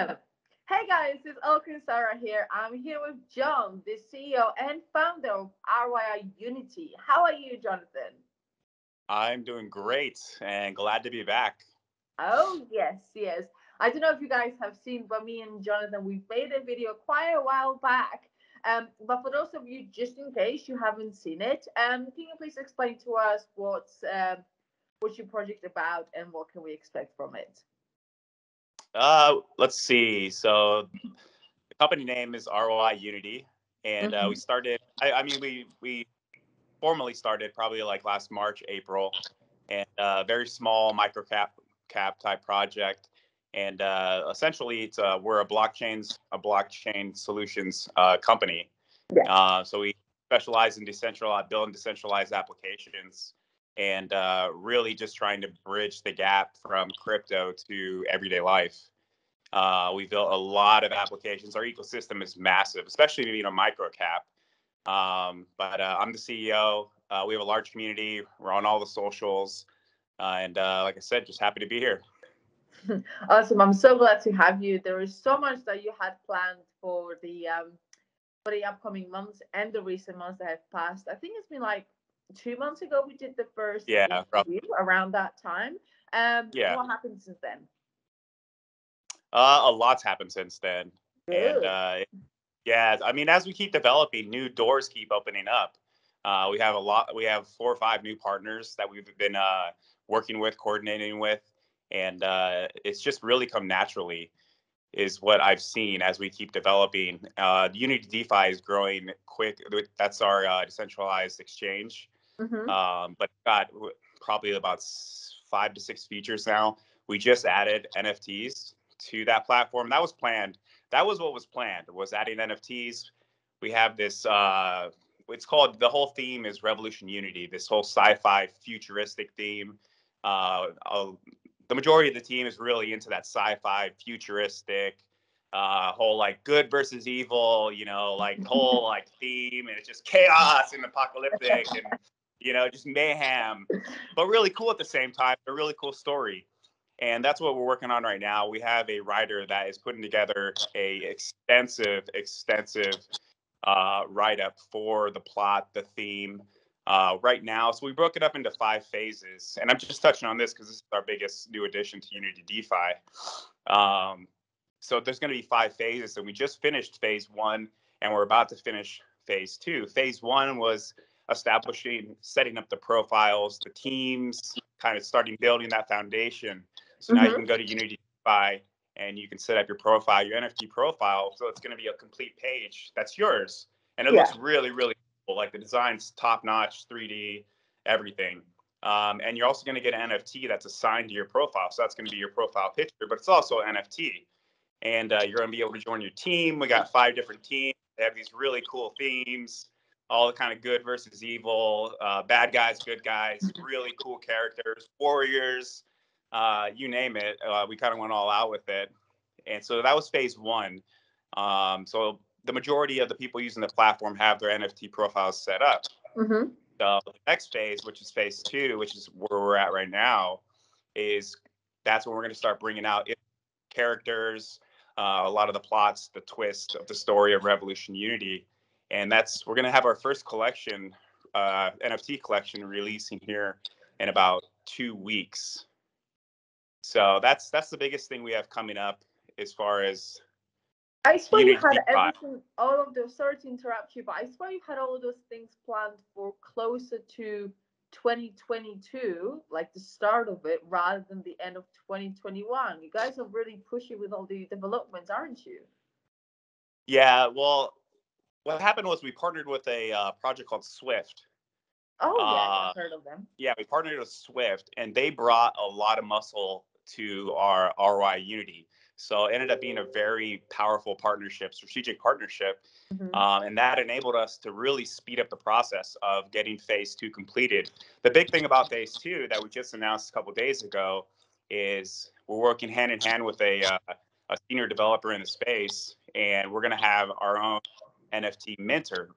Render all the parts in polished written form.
Hey guys, it's Elkin Sarah here. I'm here with John, the CEO and founder of RYIUnity. How are you, Jonathan? I'm doing great and glad to be back. Oh, yes, yes. I don't know if you guys have seen, but me and Jonathan, we made a video quite a while back. But for those of you, just in case you haven't seen it, can you please explain to us what's your project about and what can we expect from it? Let's see. So the company name is ROI Unity, and we Mm-hmm. started. We formally started probably like last March, April, and very small micro cap type project. And essentially, we're a blockchain solutions company. Yeah. So we specialize in building decentralized applications, and really just trying to bridge the gap from crypto to everyday life. We built a lot of applications. Our ecosystem is massive, especially micro cap. But I'm the CEO. We have a large community. We're on all the socials, and like I said, just happy to be here. Awesome. I'm so glad to have you. There is so much that you had planned for the upcoming months and the recent months that have passed. I think it's been like 2 months ago we did the first Yeah, interview around that time. yeah. What happened since then? A lot's happened since then, and Good. yeah, I mean, as we keep developing, new doors keep opening up. We have a lot. We have 4 or 5 new partners that we've been working with, coordinating with, and it's just really come naturally. Is what I've seen as we keep developing. Unity DeFi is growing quick. That's our decentralized exchange, Mm-hmm. but it's got probably about 5 to 6 features now. We just added NFTs to that platform. That was planned. That was what was planned. Was adding NFTs. We have this. It's called, the whole theme is Revolution Unity. This whole sci-fi futuristic theme. The majority of the team is really into that sci-fi futuristic. Whole like good versus evil, like whole like theme, and it's just chaos and apocalyptic and just mayhem, but really cool at the same time. A really cool story, and that's what we're working on right now. We have a writer that is putting together a extensive write up for the plot, the theme. Right now, so we broke it up into 5 phases, and I'm just touching on this because this is our biggest new addition to Unity DeFi. Um, so there's going to be 5 phases, and we just finished phase one, and we're about to finish phase two. Phase one was setting up the profiles, the teams, kind of starting building that foundation. So now you Mm-hmm. can go to Unity DeFi and you can set up your profile, your NFT profile. So it's going to be a complete page that's yours, and it Yeah. looks really, really cool. Like the design's top notch, 3D, everything. And you're also going to get an NFT that's assigned to your profile. So that's going to be your profile picture, but it's also an NFT, and you're going to be able to join your team. We got 5 different teams. They have these really cool themes, all the kind of good versus evil, bad guys, good guys, really cool characters, warriors, you name it. We kind of went all out with it. And so that was phase one. So the majority of the people using the platform have their NFT profiles set up. Mm-hmm. So the next phase, which is phase two, which is where we're at right now, is that's when we're going to start bringing out characters, a lot of the plots, the twist of the story of Revolution Unity, and we're going to have our first collection, NFT collection, releasing here in about 2 weeks. So that's the biggest thing we have coming up as far as I swear you Unity had DeFi. everything, all of those. Sorry to interrupt you, but I swear you had all of those things planned for closer to 2022, like the start of it, rather than the end of 2021. You guys are really pushy with all the developments, aren't you? Yeah, well, what happened was we partnered with a project called Swift. Oh yeah, yeah, Uh, I've heard of them. yeah, we partnered with Swift, and they brought a lot of muscle to our RY Unity. So it ended up being a very powerful partnership, strategic partnership, Hmm. and that enabled us to really speed up the process of getting phase two completed. The big thing about phase two that we just announced a couple of days ago is we're working hand in hand with a senior developer in the space, and we're going to have our own NFT minter.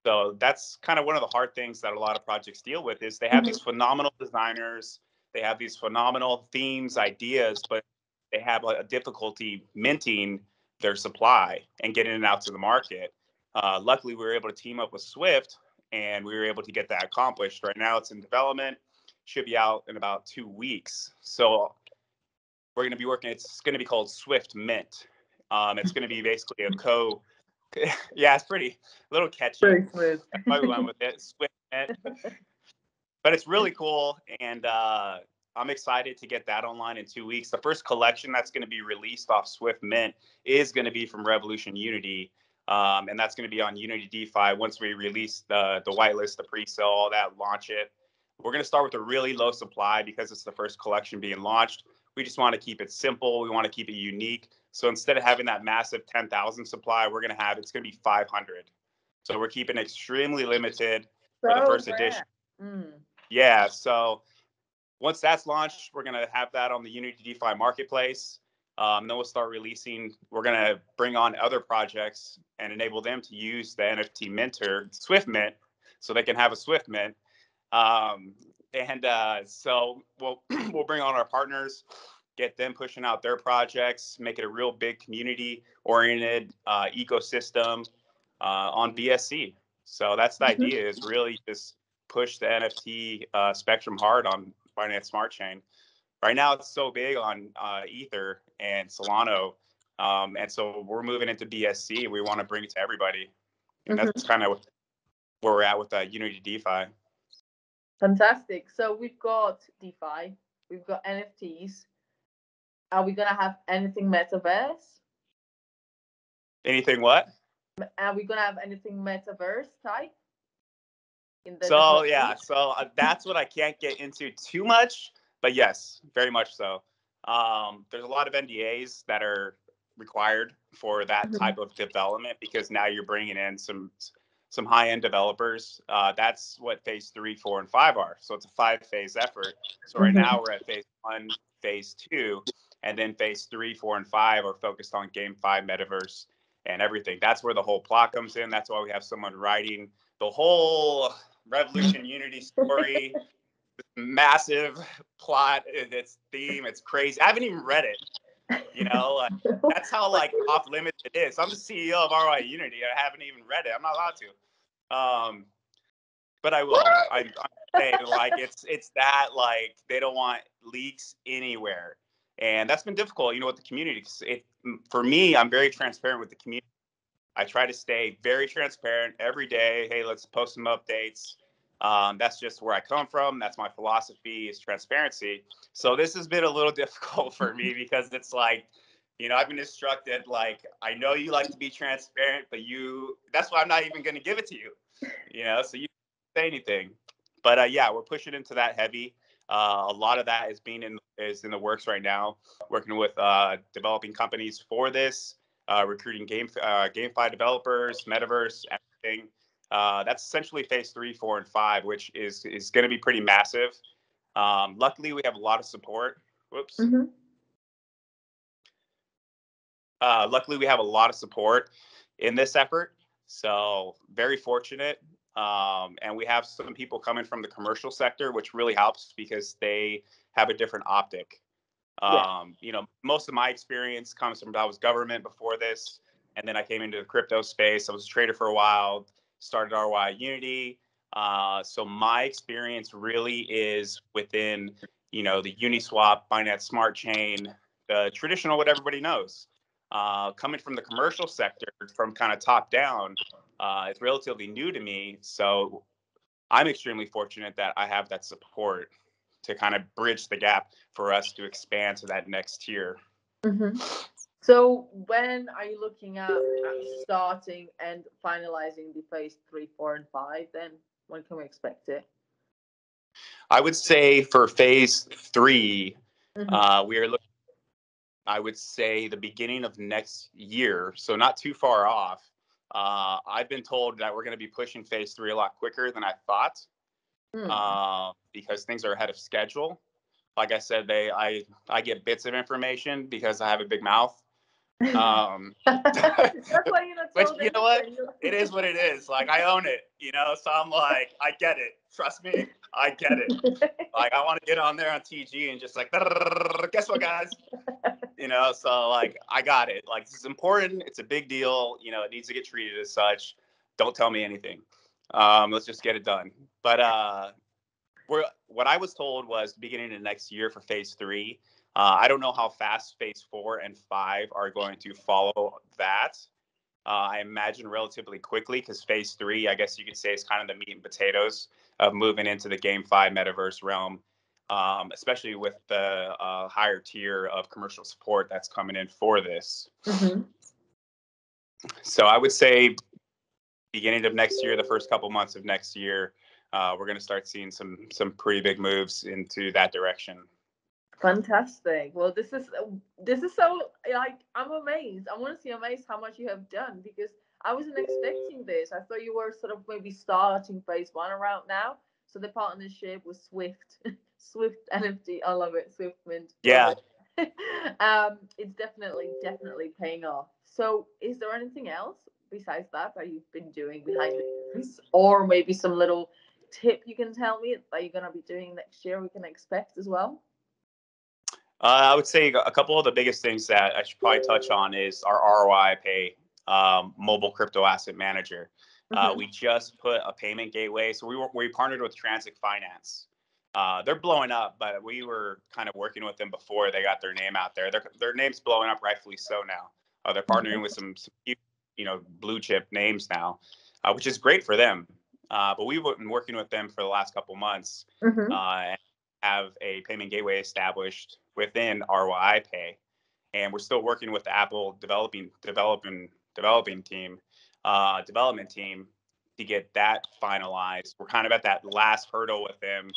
So that's kind of one of the hard things that a lot of projects deal with is they have these Hmm. phenomenal designers, they have these phenomenal themes, ideas, but they have a difficulty minting their supply and getting it out to the market. Luckily, we were able to team up with Swift, and we were able to get that accomplished. Right now, it's in development, should be out in about 2 weeks. So we're going to be working. It's going to be called Swift Mint. It's going to be basically a yeah, it's pretty a little catchy. Very smooth. That's why we went with it, Swift Mint. But it's really cool, and I'm excited to get that online in 2 weeks. The first collection that's going to be released off Swift Mint is going to be from RYIUnity, and that's going to be on Unity DeFi. Once we release the whitelist, the pre-sale, all that, launch it. We're going to start with a really low supply because it's the first collection being launched. We just want to keep it simple. We want to keep it unique. So instead of having that massive 10,000 supply, we're going to have, it's going to be 500. So we're keeping it extremely limited for the first edition. Yeah, so once that's launched, we're going to have that on the Unity DeFi marketplace. Then we'll start releasing. We're going to bring on other projects and enable them to use the NFT minter, Swift Mint, so they can have a Swift Mint. So we'll bring on our partners, get them pushing out their projects, make it a real big community-oriented ecosystem on BSC. So that's the idea, is really just push the NFT spectrum hard on Binance Smart Chain. Right now, it's so big on Ether and Solana, and so we're moving into BSC. We want to bring it to everybody, and that's kind of where we're at with Unity DeFi. Fantastic. So we've got DeFi, we've got NFTs. Are we gonna have anything metaverse? Anything what? Are we gonna have anything metaverse type? So yeah, so that's what I can't get into too much, but yes, very much so. There's a lot of NDAs that are required for that type of development, because now you're bringing in some high-end developers. That's what phase 3, 4, and 5 are. So it's a 5-phase effort. So right now we're at phase 1, phase 2, and then phase 3, 4, and 5 are focused on GameFi, metaverse, and everything. That's where the whole plot comes in. That's why we have someone writing the whole RYIUnity story, massive plot, its theme. It's crazy. I haven't even read it. You know, that's how off limits it is. I'm the CEO of RYIUnity. I haven't even read it. I'm not allowed to. But I will. I'm saying it's that they don't want leaks anywhere, and that's been difficult. With the community. For me, I'm very transparent with the community. I try to stay very transparent every day. Hey, let's post some updates. That's just where I come from. That's my philosophy, is transparency. So this has been a little difficult for me, because it's I've been instructed, I know you like to be transparent, but that's why I'm not even going to give it to you, so you can't say anything. But yeah, we're pushing into that heavy. A lot of that is in the works right now, working with developing companies for this. Recruiting GameFi developers, metaverse, everything. That's essentially phase 3, 4, and 5, which is going to be pretty massive. Luckily, we have a lot of support. Whoops. Luckily, we have a lot of support in this effort. So very fortunate. And we have some people coming from the commercial sector, which really helps because they have a different optic. Most of my experience comes from, I was government before this, and then I came into the crypto space. I was a trader for a while, started RYIUnity. So my experience really is within, the Uniswap, Binance Smart Chain, the traditional, what everybody knows. Coming from the commercial sector, from kind of top down, it's relatively new to me. So I'm extremely fortunate that I have that support to kind of bridge the gap for us to expand to that next tier. So when are you looking at starting and finalizing the phase 3, 4, and 5? Then when can we expect it? I would say for phase 3, we are looking, I would say, the beginning of next year. So not too far off. I've been told that we're going to be pushing phase 3 a lot quicker than I thought. Because things are ahead of schedule. Like I said, I get bits of information because I have a big mouth. That's why you're not Which, you know what? It is what it is. I own it, so I'm I get it. Trust me, I get it. I want to get on there on TG and just guess what, guys? So like I got it. Like this is important. It's a big deal. It needs to get treated as such. Don't tell me anything. Let's just get it done. But what I was told was beginning of next year for phase 3. I don't know how fast phase 4 and 5 are going to follow that. I imagine relatively quickly because phase 3, I guess you could say, is kind of the meat and potatoes of moving into the GameFi metaverse realm, especially with the higher tier of commercial support that's coming in for this. Mm-hmm. So I would say beginning of next year, the first couple months of next year, we're going to start seeing some pretty big moves into that direction. Fantastic. Well, this is so, like, I'm amazed. I'm honestly amazed how much you have done, because I wasn't expecting this. I thought you were sort of maybe starting phase 1 around now. So the partnership with Swift, Swift NFT, I love it. Swift Mint, love Yeah. it. It's definitely paying off. So, is there anything else besides that you've been doing behind the scenes, or maybe some little tip you can tell me that you're gonna be doing next year we can expect as well? I would say a couple of the biggest things that I should probably touch on is our ROI Pay mobile crypto asset manager. Mm-hmm. We just put a payment gateway. So we partnered with Transit Finance. They're blowing up, but we were kind of working with them before they got their name out there. Their name's blowing up, rightfully so now. They're partnering with some blue chip names now, which is great for them. But we've been working with them for the last couple months. Mm-hmm. And have a payment gateway established within RYI Pay, and we're still working with the Apple development team to get that finalized. We're kind of at that last hurdle with them,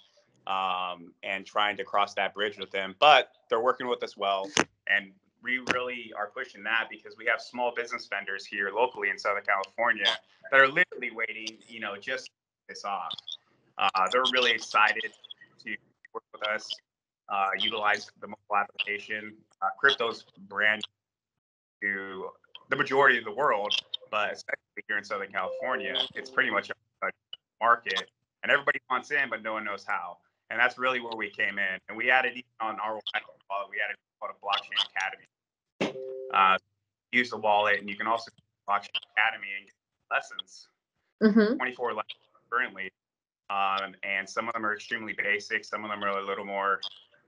and trying to cross that bridge with them, but they're working with us well, and we really are pushing that because we have small business vendors here locally in Southern California that are literally waiting, just to get this off. They're really excited to work with us, utilize the mobile application. Crypto's brand to the majority of the world, but especially here in Southern California, it's pretty much a market, and everybody wants in, but no one knows how. And that's really where we came in. And we added on our wallet, we added called a blockchain academy. Use the wallet, and you can also blockchain academy and get lessons. Mm-hmm. 24 lessons currently. And some of them are extremely basic. Some of them are a little more,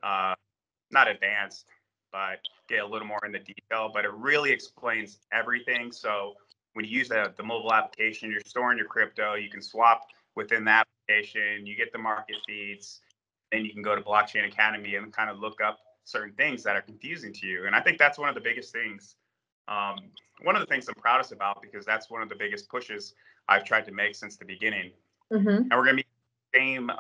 not advanced, but get a little more into detail. But it really explains everything. So when you use the mobile application, you're storing your crypto. You can swap within the application. You get the market feeds. Then you can go to Blockchain Academy and kind of look up certain things that are confusing to you. And I think that's one of the biggest things. One of the things I'm proudest about, because that's one of the biggest pushes I've tried to make since the beginning. Mm-hmm. And we're going to be the same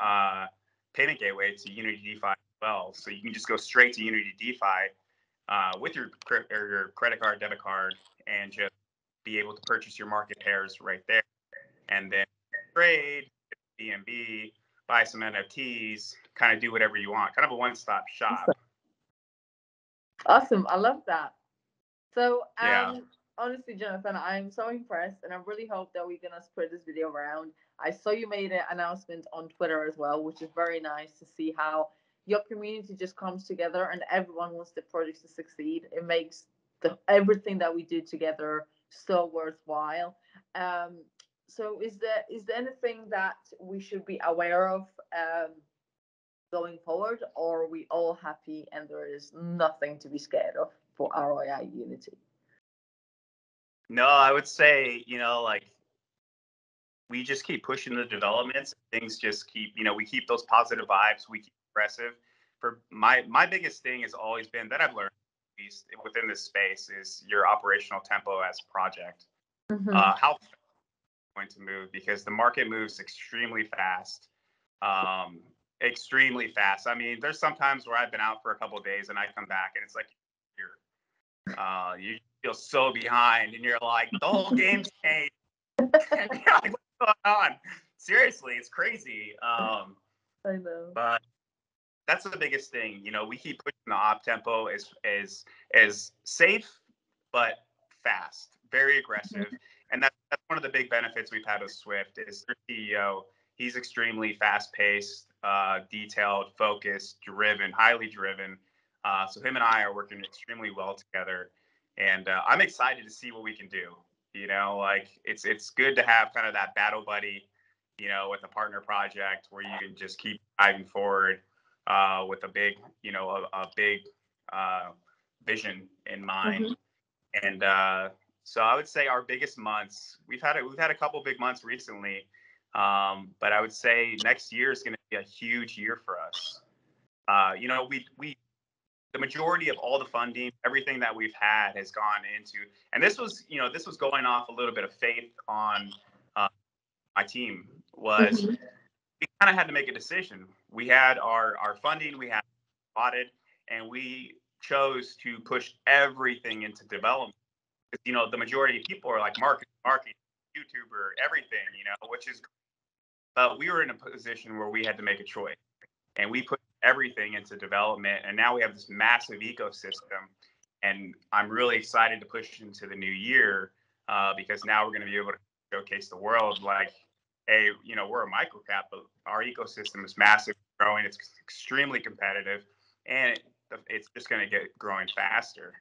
payment gateway to Unity DeFi as well. So you can just go straight to Unity DeFi with your credit card, debit card, and just be able to purchase your market pairs right there. And then trade, BNB, buy some NFTs, kind of do whatever you want. Kind of a one-stop shop. Awesome. I love that. So, Yeah. honestly, Jonathan, I'm so impressed, and I really hope that we're gonna spread this video around. I saw you made an announcement on Twitter as well, which is very nice to see how your community just comes together and everyone wants the project to succeed. It makes everything that we do together so worthwhile. Um, so, is there anything that we should be aware of going forward, or are we all happy and there is nothing to be scared of for RYIUnity? No, I would say, like we just keep pushing the developments. Things just keep, we keep those positive vibes. We keep aggressive. For my biggest thing has always been that I've learned, at least within this space, is your operational tempo as a project. Mm-hmm. How fast you're going to move, because the market moves extremely fast. Extremely fast. I mean, there's sometimes where I've been out for a couple of days and I come back and it's like you feel so behind and you're like, the whole game's changed. And you're like, what's going on? Seriously, it's crazy. I know. But that's the biggest thing. We keep pushing the op tempo as safe but fast, very aggressive. And that's one of the big benefits we've had with Swift is their CEO. He's extremely fast paced, detailed, focused, driven, highly driven. So him and I are working extremely well together, and I'm excited to see what we can do. Like it's good to have kind of that battle buddy, with a partner project where you can just keep driving forward with a big, a big uh, vision in mind. Hmm. And so I would say our biggest months, we've had a couple big months recently, but I would say next year is going to be a huge year for us. We the majority of all the funding, everything that we've had has gone into, and this was going off a little bit of faith on uh, my team. Was Hmm. we kind of had to make a decision. We had our funding, we had audit, and we chose to push everything into development. Because the majority of people are like marketing, YouTuber, everything, which is. But we were in a position where we had to make a choice, and we put everything into development, and now we have this massive ecosystem. And I'm really excited to push into the new year because now we're going to be able to showcase the world like, hey, we're a microcap, but our ecosystem is massive, growing. It's extremely competitive, and it's just going to get growing faster.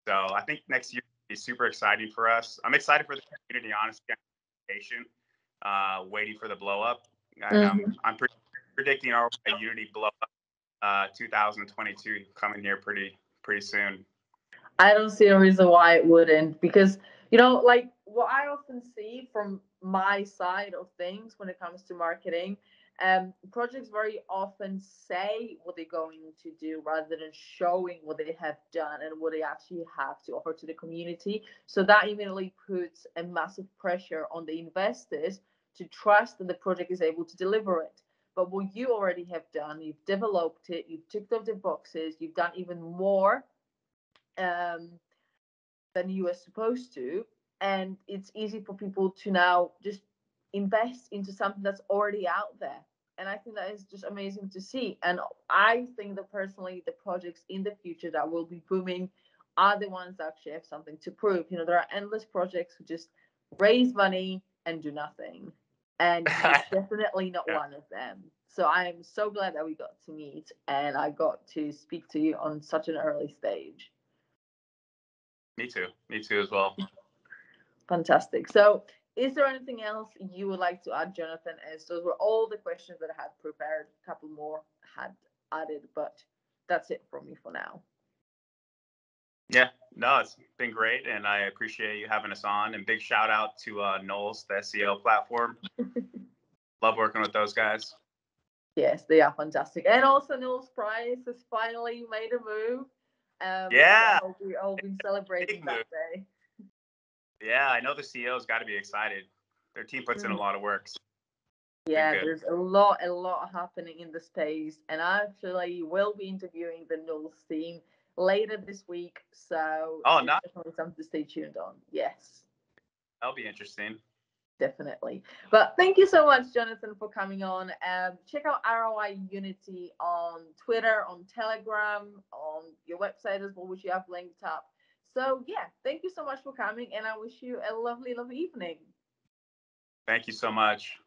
So I think next year will be super exciting for us. I'm excited for the community, honestly. I'm patient, waiting for the blow up, and Hmm. I'm predicting our Unity blow up 2022 coming here pretty soon. I don't see a reason why it wouldn't, because like what I often see from my side of things when it comes to marketing, projects very often say what they're going to do rather than showing what they have done and what they actually have to offer to the community. So that immediately puts a massive pressure on the investors to trust that the project is able to deliver it. But what you already have done, you've developed it, you've ticked off the boxes, you've done even more um, than you were supposed to. And it's easy for people to now just invest into something that's already out there. And I think that is just amazing to see. And I think that personally, the projects in the future that will be booming are the ones that actually have something to prove. There are endless projects who just raise money and do nothing. And you're definitely not Yeah, one of them. So I'm so glad that we got to meet and I got to speak to you on such an early stage. me too as well. Fantastic. So, is there anything else you would like to add, Jonathan? As those were all the questions that I had prepared. A couple more had added, but that's it from me for now. Yeah, no, it's been great, and I appreciate you having us on. And big shout out to Knowles, the SEO platform. Love working with those guys. Yes, they are fantastic. And also, Nils Price has finally made a move. So I Yeah, hope we all been celebrating big move. that day. Yeah, I know the CEO's got to be excited. Their team puts in a Mm. lot of work. So been Yeah, good. there's a lot happening in the space, and I actually will be interviewing the Nulls team later this week, so Oh, it's no, definitely something to stay tuned on. Yes, that'll be interesting. definitely. But thank you so much, Jonathan, for coming on. Check out RYIUnity on Twitter, on Telegram, on your website as well, which you have linked up. So yeah, thank you so much for coming, and I wish you a lovely, lovely evening. Thank you so much.